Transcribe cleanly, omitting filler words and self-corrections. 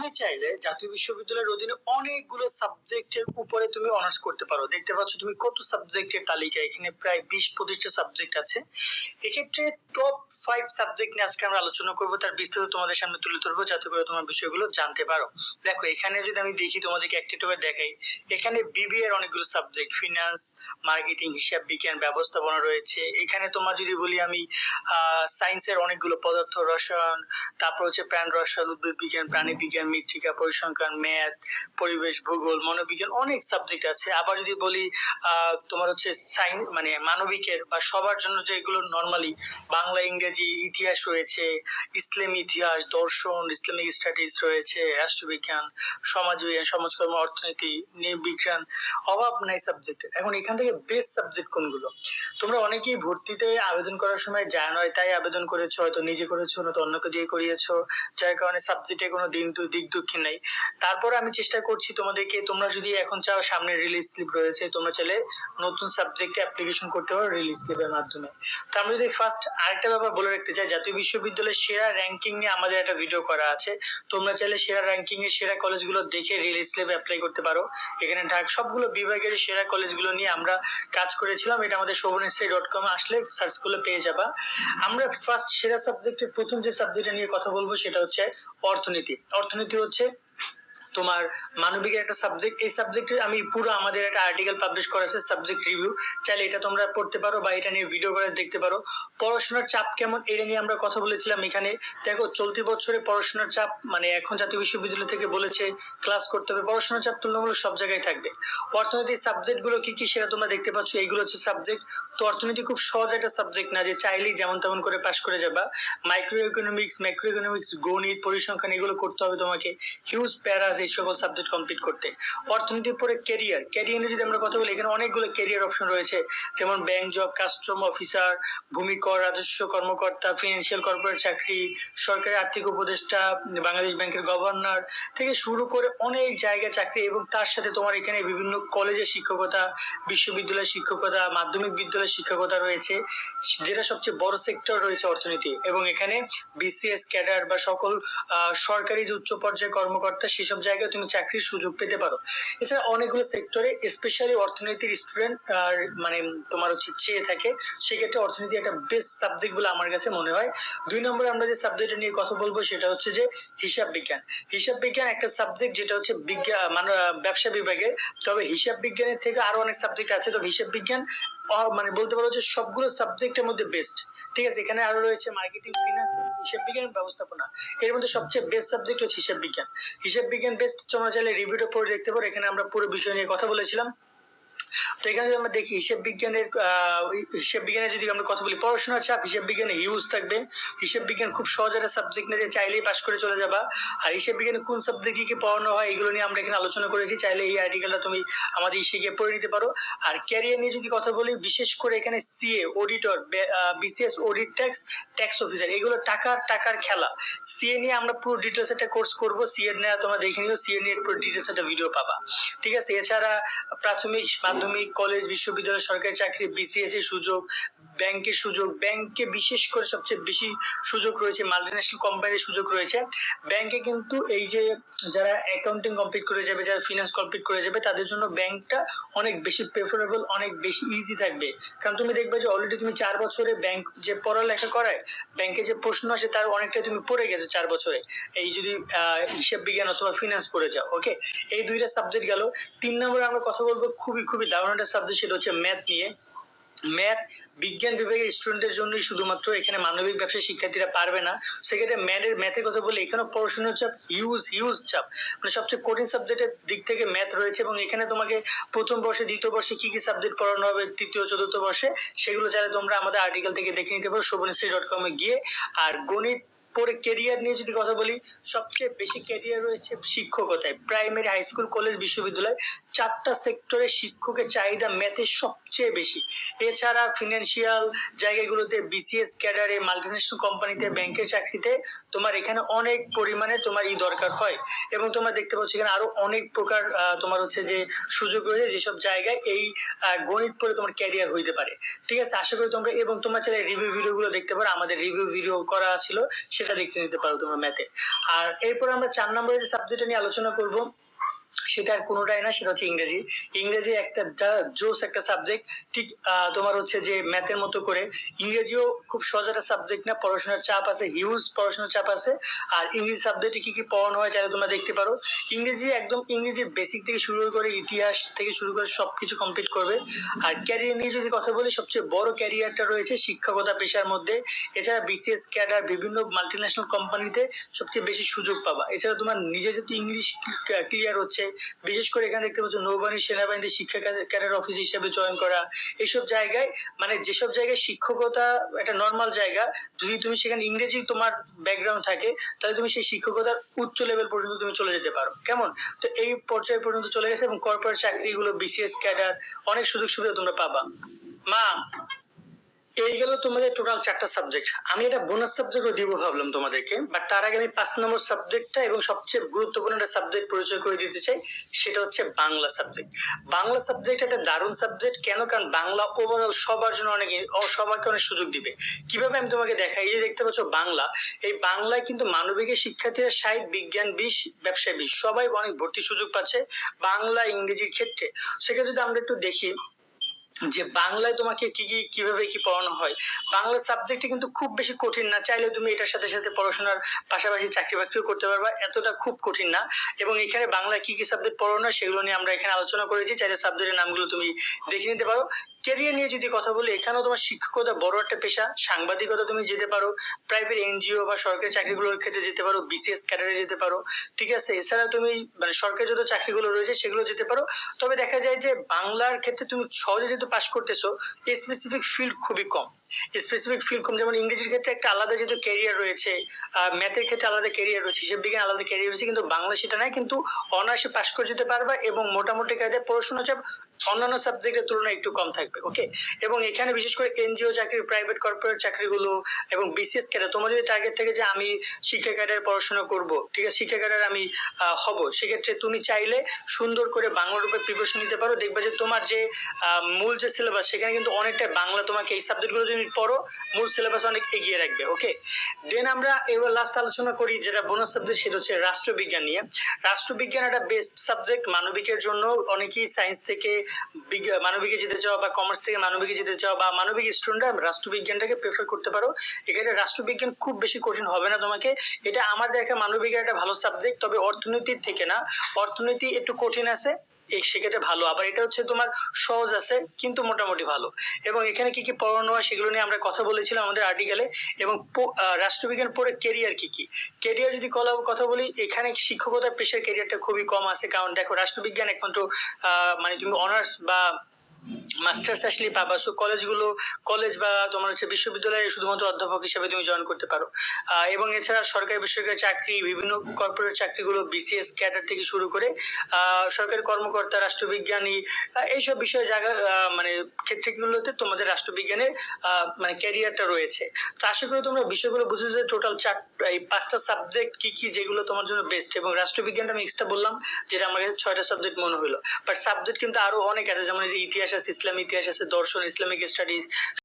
তুমি চাইলে জাতীয় বিশ্ববিদ্যালয়ের অধীনে অনেকগুলো সাবজেক্টের উপরে তুমি অনার্স করতে পারো। দেখতে পাচ্ছ তুমি কত সাবজেক্টের তালিকা, এখানে প্রায় 20-25টা সাবজেক্ট আছে। এক্ষেত্রে টপ 5 সাবজেক্ট নিয়ে আজকে আমরা আলোচনা করব, তার বিস্তারিত তোমাদের সামনে তুলে ধরবো যাতে করে তোমার বিষয়গুলো জানতে পারো। দেখো এখানে যদি আমি দেখি তোমাদেরকে একটা করে দেখাই, এখানে বিবিএ এর অনেকগুলো সাবজেক্ট, ফিনান্স, মার্কেটিং, হিসাব বিজ্ঞান, ব্যবস্থাপনা রয়েছে। এখানে তোমার যদি বলি আমি সায়েন্সের অনেকগুলো পদার্থ রসায়ন, তারপর হচ্ছে প্রাণ রসায়ন, উদ্ভিদ বিজ্ঞান, প্রাণী বিজ্ঞান, মৃত্তিকা, পরিসংখ্যান, ম্যাথ, পরিবেশ, ভূগোল, মনোবিজ্ঞান, অনেক সাবজেক্ট আছে। আবার যদি বলি তোমার হচ্ছে সায়েন্স মানে মানবিকের বা সবার জন্য যেগুলো নরমালি বাংলা, ইংরেজি, ইতিহাস রয়েছে, ইসলামী ইতিহাস, দর্শন, ইসলামিক স্টাডিজ রয়েছে, রাষ্ট্রবিজ্ঞান, সমাজবিজ্ঞান, সমাজকর্ম, অর্থনীতি, বিজ্ঞান, অভাব নাই সাবজেক্টের। এখন এখান থেকে বেস্ট সাবজেক্ট কোনগুলো? তোমরা অনেকেই ভর্তিতে আবেদন করার সময় জানো নয় তাই আবেদন করেছো, হয়তো নিজে করেছো নয়তো অন্যকে দিয়ে করিয়েছো, যার কারণে সাবজেক্টে কোনো দিক দুঃখী নাই। তারপর আমি চেষ্টা করছি তোমাদেরকে, তোমরা যদি এখন চাও, সামনে রিলিজ স্লিপ রয়েছে, তোমরা চাইলে নতুন সাবজেক্টে অ্যাপ্লিকেশন করতে পারো রিলিজ স্লিপের মাধ্যমে। তো আমি যদি ফার্স্ট আরেকটা ব্যাপার বলে রাখতে চাই, জাতীয় বিশ্ববিদ্যালয়ের সেরা র্যাঙ্কিং নিয়ে আমাদের একটা ভিডিও করা আছে। তোমরা চাইলে সেরা র্যাঙ্কিং এর সেরা কলেজগুলো দেখে রিলিজ স্লিপে অ্যাপ্লাই করতে পারো। এখানে ঢাকা সবগুলো বিভাগের সেরা কলেজগুলো নিয়ে আমরা কাজ করেছিলাম। এটা আমাদের shobhanesri.com আসলে সার্চ করলে পেয়ে যাবা। আমরা ফার্স্ট সেরা সাবজেক্টের প্রথম যে সাবজেক্টটা নিয়ে কথা বলবো সেটা হচ্ছে অর্থনীতি। অর্থনীতি হচ্ছে তোমার মানবিকের একটা সাবজেক্ট। এই সাবজেক্টে আমি পুরো আমাদের একটা আর্টিকেল পাবলিশ করা আছে, সাবজেক্ট রিভিউ, চাইলে এটা তোমরা পড়তে পারো বা এটা নিয়ে ভিডিও করে দেখতে পারো। পড়াশোনার চাপ কেমন এটা নিয়ে আমরা কথা বলেছিলাম এখানে। দেখো চলতি বছরে পড়াশোনার চাপ মানে এখন জাতীয় বিশ্ববিদ্যালয় থেকে বলেছে ক্লাস করতে হবে, পড়াশোনার চাপ তুলনামূলক সব জায়গায় থাকবে। অর্থনীতির সাবজেক্ট গুলো কি কি সেটা তোমরা দেখতে পাচ্ছ, এইগুলো হচ্ছে সাবজেক্ট। তো অর্থনীতি খুব সহজ একটা সাবজেক্ট না যে চাইলেই যেমন তেমন করে পাশ করে যাবা। মাইক্রো ইকোনমিক্স, ম্যাক্রো ইকোনমিক্স, গণিত, পরিসংখ্যান এগুলো করতে হবে তোমাকে, হিউজ প্যারা এই সকল সাবজেক্ট কমপ্লিট করতে। অর্থনীতির পরে ক্যারিয়ার, ক্যারিয়ারে যদি আমরা কথা বলি এখানে অনেকগুলো ক্যারিয়ার অপশন রয়েছে, যেমন ব্যাংক জব, কাস্টম অফিসার, ভূমি কর রাজস্ব কর্মকর্তা, ফিনান্সিয়াল কর্পোরেট চাকরি, সরকারি আর্থিক উপদেষ্টা, বাংলাদেশ ব্যাংকের গভর্নর থেকে শুরু করে অনেক জায়গায় চাকরি। এবং তার সাথে তোমার এখানে বিভিন্ন কলেজের শিক্ষকতা, বিশ্ববিদ্যালয়ের শিক্ষকতা, মাধ্যমিক বিদ্যালয়ের শিক্ষকতা রয়েছে, যেটা সবচেয়ে বড় সেক্টর রয়েছে অর্থনীতি। এবং এখানে বিসিএস ক্যাডার বা সকল সরকারি যে উচ্চ পর্যায়ে কর্মকর্তা সেসব জায়গায় তুমি চাকরির সুযোগ পেতে পারো। এছাড়া অনেকগুলো সেক্টরে স্পেশালি অর্থনীতির স্টুডেন্ট মানে তোমার হচ্ছে চেয়ে থাকে, সেক্ষেত্রে অর্থনীতি একটা বেস্ট সাবজেক্ট বলে আমার কাছে মনে হয়। 2 নম্বরে আমরা যে সাবজেক্ট নিয়ে কথা বলবো সেটা হচ্ছে যে হিসাব বিজ্ঞান। হিসাব বিজ্ঞান একটা সাবজেক্ট যেটা হচ্ছে বিজ্ঞান মানে ব্যবসা বিভাগে, তবে হিসাব বিজ্ঞানের থেকে আরো অনেক সাবজেক্ট আছে। তো হিসাব বিজ্ঞান মানে বলতে পারো যে সবগুলো সাবজেক্টের মধ্যে বেস্ট। ঠিক আছে, এখানে আরো রয়েছে মার্কেটিং, ফিনান্স, হিসাব বিজ্ঞান, ব্যবস্থাপনা। এর মধ্যে সবচেয়ে বেস্ট সাবজেক্ট হচ্ছে হিসাব বিজ্ঞান। হিসাব বিজ্ঞান বেস্ট, তোমরা চাইলে রিভিউটা পড়ে দেখতে পারো, এখানে আমরা পুরো বিষয় নিয়ে কথা বলেছিলাম। তো এখানে যদি আমরা দেখি হিসাব বিজ্ঞানের যদি আমরা কথা বলি, পড়াশোনার চাপ হিসাব বিজ্ঞানে হিউজ থাকবে। হিসাব বিজ্ঞান খুব সহজ একটা সাবজেক্ট না যে চাইলেই পাশ করে চলে যাবা। আর হিসাব বিজ্ঞানে কোন সাবজেক্ট কি পড়ানো হয় এগুলো নিয়ে আমরা এখানে আলোচনা করেছি, চাইলে এই আর্টিকেলটা তুমি আমাদের ইসে গিয়ে পড়ে নিতে পারো। আর ক্যারিয়ার নিয়ে যদি কথা বলি, বিশেষ করে এখানে CA, auditor, BCS, audit, tax officer, এগুলো টাকার খেলা। সিএ নিয়ে আমরা পুরো ডিটেলস একটা কোর্স করবো, সিএ নিয়ে তোমরা দেখে নিও, সিএ নিয়ে পুরো ডিটেলস একটা ভিডিও পাবা। ঠিক আছে, এছাড়া প্রাথমিক, মাধ্যমিক, কলেজ, বিশ্ববিদ্যালয়, সরকারি চাকরি, বিসিএস এর সুযোগ, ব্যাংকের সুযোগ, ব্যাংকে বিশেষ করে সবচেয়ে বেশি সুযোগ রয়েছে, মাল্টিন্যাশনাল কোম্পানির সুযোগ রয়েছে। ব্যাংকে কিন্তু এই যে যারা অ্যাকাউন্টিং কমপ্লিট করে যাবে, যারা ফিনান্স কমপ্লিট করে যাবে, তাদের জন্য ব্যাংকটা অনেক বেশি প্রেফারেবল, অনেক বেশি ইজি থাকবে। কারণ তুমি দেখবে যে অলরেডি তুমি 4 বছরে ব্যাংক যে পড়ালেখা করায়, ব্যাংকে যে প্রশ্ন আসে তার অনেকটাই তুমি পড়ে গেছো 4 বছরে, এই যদি হিসাব বিজ্ঞান অথবা ফিনান্স পড়ে যাও। ওকে, এই দুইটা সাবজেক্ট গেল। 3 নম্বরে আমরা কথা বলবো খুবই দারুণ একটা সাবজেক্ট, সেটা হচ্ছে ম্যাথ নিয়ে। ম্যাথ বিজ্ঞান বিভাগের স্টুডেন্টদের জন্যই শুধুমাত্র, এখানে মানবিক ব্যবসায়ী শিক্ষার্থীরা পারবে না। সেক্ষেত্রে ম্যাথের কথা বলি, এখানে পড়াশোনার চাপ হিউজ চাপ, মানে সবচেয়ে কঠিন সাবজেক্টের দিক থেকে ম্যাথ রয়েছে। এবং এখানে তোমাকে প্রথম বর্ষে, দ্বিতীয় বর্ষে কি কি সাবজেক্ট পড়ানো হবে, তৃতীয় চতুর্থ বর্ষে, সেগুলো চাইলে তোমরা আমাদের আর্টিকেল থেকে দেখে নিতে পারো shobhanesri.com এ গিয়ে। আর গণিত পরে ক্যারিয়ার নিয়ে যদি কথা বলি, সবচেয়ে বেশি ক্যারিয়ার রয়েছে শিক্ষকতায়। প্রাইমারি, হাই স্কুল, কলেজ, বিশ্ববিদ্যালয়, 4টা সেক্টরে শিক্ষকের চাহিদা ম্যাথের সবচেয়ে বেশি। এছাড়া ফিনান্সিয়াল জায়গাগুলোতে, বিসিএস ক্যাডারে, মাল্টিন্যাশনাল কোম্পানিতে, ব্যাংকের চাকরিতে তোমার এখানে অনেক পরিমাণে তোমার দরকার হয়। এবং তোমরা দেখতে পাচ্ছ এখানে আরো অনেক প্রকার তোমার হচ্ছে যে সুযোগ রয়েছে, যেসব জায়গায় এই গণিত পড়ে তোমার ক্যারিয়ার হইতে পারে। ঠিক আছে, আশা করি তোমরা, এবং তোমরা চাইলে রিভিউ ভিডিওগুলো দেখতে পারো, আমাদের রিভিউ ভিডিও করা ছিল, সেটা এটা দেখে নিতে পারো তোমরা ম্যাথে। আর এরপর আমরা 4 নম্বরে যে সাবজেক্ট নিয়ে আলোচনা করব সেটা আর কোনোটাই না, সেটা হচ্ছে ইংরেজি। ইংরেজি একটা জোস একটা সাবজেক্ট, ঠিক তোমার হচ্ছে যে ম্যাথের মতো করে ইংরেজিও খুব সহজ একটা সাবজেক্ট না, পড়াশোনার চাপ আছে, হিউজ পড়াশোনার চাপ আছে। আর ইংরেজি সাবজেক্টে কি কি পড়ানো হয় চাইলে তোমরা দেখতে পারো। ইংরেজি একদম ইংরেজির বেসিক থেকে শুরু করে ইতিহাস থেকে শুরু করে সবকিছু কমপ্লিট করবে। আর ক্যারিয়ার নিয়ে যদি কথা বলি, সবচেয়ে বড় ক্যারিয়ারটা রয়েছে শিক্ষকতা পেশার মধ্যে। এছাড়া বিসিএস ক্যাডার বিভিন্ন মাল্টিন্যাশনাল কোম্পানিতে সবচেয়ে বেশি সুযোগ পাবা। এছাড়া তোমার নিজে যদি ইংলিশ ক্লিয়ার হচ্ছে, বিশেষ করে এখানে দেখতে পাচ্ছ নৌবাহিনী সেনাবাহিনীতে শিক্ষা ক্যাডার অফিস হিসেবে জয়েন করা, এইসব জায়গায় মানে যেসব জায়গায় শিক্ষকতা একটা নর্মাল জায়গা, যদি তুমি সেখানে ইংরেজি তোমার ব্যাকগ্রাউন্ড থাকে তাহলে তুমি সেই শিক্ষকতার উচ্চ লেভেল পর্যন্ত তুমি চলে যেতে পারো। কেমন? তো এই পর্যায়ে পর্যন্ত চলে গেছে এবং কর্পোরেট চাকরিগুলো বিসিএস ক্যাডার অনেক সুযোগ সুবিধা তোমরা পাবা। মা, এই গেল তোমাদের টোটাল 4টা সাবজেক্ট। আমি এটা বোনাস সাবজেক্টও দিব ভাবলাম তোমাদেরকে, বাট তার আগে আমি 5 নম্বর সাবজেক্টটা এবং সবচেয়ে গুরুত্বপূর্ণ একটা সাবজেক্ট পরিচয় করে দিতে চাই, সেটা হচ্ছে বাংলা সাবজেক্ট। বাংলা সাবজেক্ট একটা দারুণ সাবজেক্ট। কেন? কারণ বাংলা ওভারঅল সবার জন্য অনেক সবাইকে অনেক সুযোগ দিবে। কিভাবে আমি তোমাকে দেখাই, এই যে দেখতে পাচ্ছ বাংলা, এই বাংলায় কিন্তু মানবিকের শিক্ষার্থীরা 60, বিজ্ঞান 20, ব্যবসায় 20 সবাই অনেক ভর্তি সুযোগ পাচ্ছে বাংলা ইংরেজির ক্ষেত্রে। সেক্ষেত্রে যদি আমরা একটু দেখি যে বাংলায় তোমাকে কি কি কিভাবে কি পড়ানো হয়। বাংলা সাবজেক্টে কিন্তু খুব বেশি কঠিন না, চাইলে তুমি এটার সাথে সাথে পড়াশোনার পাশাপাশি চাকরি বাকরিও করতে পারবা, এতটা খুব কঠিন না। এবং এখানে বাংলায় কি কি সাবজেক্ট পড়ানো হয় সেগুলো নিয়ে আমরা এখানে আলোচনা করেছি, চাইলে সাবজেক্টের নামগুলো তুমি দেখে নিতে পারো। ক্যারিয়ার নিয়ে যদি কথা বলি, এখানেও তোমার শিক্ষকতা বড় একটা পেশা, সাংবাদিকতা তুমি যেতে পারো, প্রাইভেট এনজিও বা সরকারি চাকরিগুলোর ক্ষেত্রে যেতে পারো, বিসিএস ক্যাডারে যেতে পারো, ঠিক আছে। এছাড়া তুমি মানে সরকারি যত চাকরিগুলো রয়েছে সেগুলো যেতে পারো। তবে দেখা যায় যে বাংলার ক্ষেত্রে তুমি সহজে যেহেতু পাস করতেছো, স্পেসিফিক ফিল্ড খুবই কম, স্পেসিফিক ফিল্ড কম। যেমন ইংরেজির ক্ষেত্রে একটা আলাদা যেহেতু ক্যারিয়ার রয়েছে, ম্যাথের ক্ষেত্রে আলাদা ক্যারিয়ার রয়েছে, হিসাব বিজ্ঞান আলাদা ক্যারিয়ার রয়েছে, কিন্তু বাংলা সেটা নাই, কিন্তু অনায়াসে পাস করে যেতে পারবা এবং মোটামুটি কায়দায় পড়াশোনা চাপ অন্যান্য সাবজেক্টের তুলনায় একটু কম থাকবে। ওকে, এবং এখানে বিশেষ করে এনজিও চাকরি, প্রাইভেট কর্পোরেট চাকরিগুলো এবং বিসিএস ক্যাডার, তোমার যদি টার্গেট থাকে যে আমি শিক্ষা ক্যাডারে পড়াশোনা করব, ঠিক আছে, শিক্ষা ক্যাডারে আমি হব, সেক্ষেত্রে তুমি চাইলে সুন্দর করে বাংলার উপর প্রিপারেশন নিতে পারো। দেখবে যে তোমার যে মূল যে সিলেবাস সেখানে কিন্তু অনেকটা বাংলা, তোমাকে এই সাবজেক্টগুলো যদি পড়ো মূল সিলেবাস অনেক এগিয়ে রাখবে। ওকে, দেন আমরা এবার লাস্ট আলোচনা করি যেটা বোনাস সাবজেক্ট, সেটা হচ্ছে রাষ্ট্রবিজ্ঞান নিয়ে। রাষ্ট্রবিজ্ঞান একটা বেস্ট সাবজেক্ট মানবিকের জন্য। অনেকেই সায়েন্স থেকে মানবিকে যেতে চাও বা কমার্স থেকে মানবিকে যেতে চাও বা মানবিক স্টুডেন্টরা রাষ্ট্রবিজ্ঞানটাকে প্রেফার করতে পারো। এখানে রাষ্ট্রবিজ্ঞান খুব বেশি কঠিন হবে না তোমাকে। এটা আমার দেখা মানবিকের একটা ভালো সাবজেক্ট, তবে অর্থনীতির থেকে না, অর্থনীতি একটু কঠিন আছে, এই সেক্ষেত্রে ভালো। আবার এটা হচ্ছে তোমার সহজ আছে কিন্তু মোটামুটি ভালো। এবং এখানে কি কি পড়ানো হয় সেগুলো নিয়ে আমরা কথা বলেছিলাম আমাদের আর্টিকেলে। এবং রাষ্ট্রবিজ্ঞান পড়ে ক্যারিয়ার কি কি, ক্যারিয়ার যদি কথা বলি, এখানে শিক্ষকতার পেশার ক্যারিয়ারটা খুবই কম আছে। কারণ দেখো রাষ্ট্রবিজ্ঞান একমাত্র মানে তুমি অনার্স বা মাস্টার্স আসলে পাবা। সো কলেজগুলো, কলেজ বা তোমার হচ্ছে বিশ্ববিদ্যালয়ে শুধুমাত্র অধ্যাপক হিসেবে তুমি জয়েন করতে পারো। এবং এছাড়া সরকারি বেসরকারি চাকরি, বিভিন্ন কর্পোরেট চাকরিগুলো বিসিএস ক্যাডার থেকে শুরু করে সরকারি কর্মকর্তা, রাষ্ট্রবিজ্ঞানী, এইসব বিষয়ে জায়গা মানে ক্ষেত্রগুলোতে তোমাদের রাষ্ট্রবিজ্ঞানের মানে ক্যারিয়ারটা রয়েছে। তো আশা করি তোমরা বিষয়গুলো বুঝে যে টোটাল এই 5টা সাবজেক্ট কি কি যেগুলো তোমার জন্য বেস্ট। এবং রাষ্ট্রবিজ্ঞানটা আমি এক্সট্রা বললাম যেটা আমার কাছে 6টা সাবজেক্ট মনে হলো, বাট সাবজেক্ট কিন্তু আরো অনেক আছে, যেমন এই যে ইতিহাস আছে, ইসলামী ইতিহাস আছে, দর্শন, ইসলামিক স্টাডিজ,